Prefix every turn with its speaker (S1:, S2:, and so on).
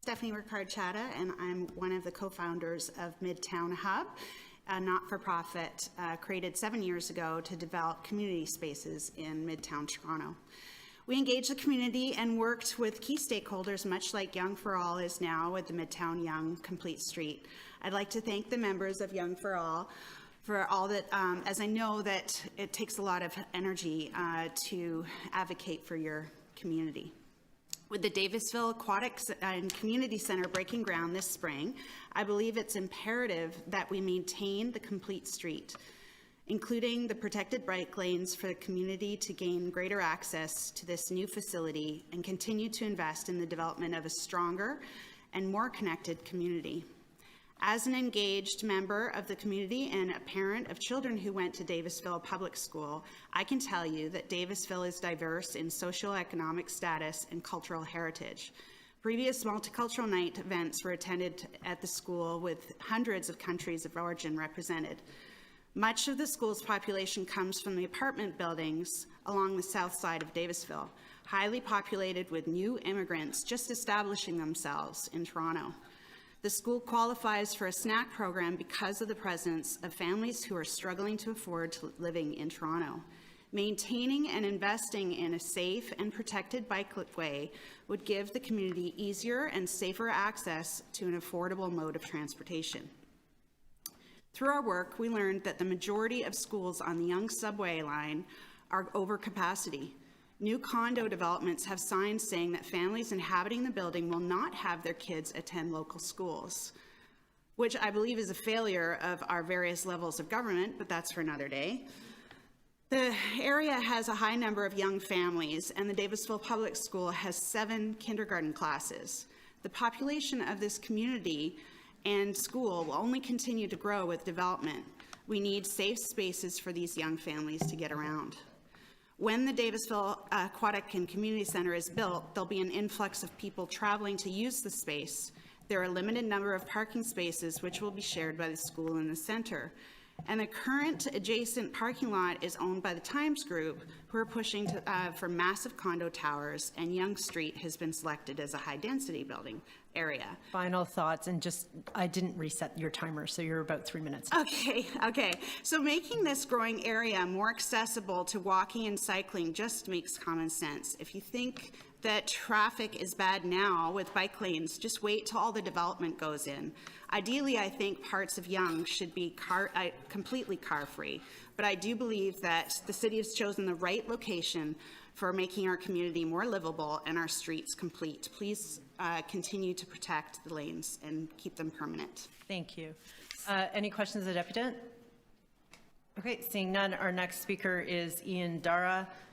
S1: Stephanie Rickard Chadda, and I'm one of the co-founders of Midtown Hub, a not-for-profit created 7 years ago to develop community spaces in Midtown Toronto. We engaged the community and worked with key stakeholders, much like Yonge for All is now with the Midtown Yonge Complete Street. I'd like to thank the members of Yonge for All that, as I know that it takes a lot of energy to advocate for your community. With the Davisville Aquatics and Community Center breaking ground this spring, I believe it's imperative that we maintain the complete street, including the protected bike lanes for the community to gain greater access to this new facility and continue to invest in the development of a stronger and more connected community. As an engaged member of the community and a parent of children who went to Davisville Public School, I can tell you that Davisville is diverse in socioeconomic status and cultural heritage. Previous multicultural night events were attended at the school with hundreds of countries of origin represented. Much of the school's population comes from the apartment buildings along the south side of Davisville, highly populated with new immigrants just establishing themselves in Toronto. The school qualifies for a snack program because of the presence of families who are struggling to afford living in Toronto. Maintaining and investing in a safe and protected bikeway would give the community easier and safer access to an affordable mode of transportation. Through our work, we learned that the majority of schools on the Yonge subway line are over capacity. New condo developments have signs saying that families inhabiting the building will not have their kids attend local schools, which I believe is a failure of our various levels of government, but that's for another day. The area has a high number of young families, and the Davisville Public School has 7 kindergarten classes. The population of this community and school will only continue to grow with development. We need safe spaces for these young families to get around. When the Davisville Aquatic and Community Center is built, there'll be an influx of people traveling to use the space. There are a limited number of parking spaces which will be shared by the school and the center. And the current adjacent parking lot is owned by the Times Group, who are pushing for massive condo towers, and Yonge Street has been selected as a high-density building area.
S2: Final thoughts, and just, I didn't reset your timer, so you're about 3 minutes.
S1: Okay. So making this growing area more accessible to walking and cycling just makes common sense. If you think that traffic is bad now with bike lanes, just wait till all the development goes in. Ideally, I think parts of Yonge should be completely car-free, but I do believe that the city has chosen the right location for making our community more livable and our streets complete. Please continue to protect the lanes and keep them permanent.
S2: Thank you. Any questions of the deputant? Okay, seeing none, our next speaker is Ian Dara,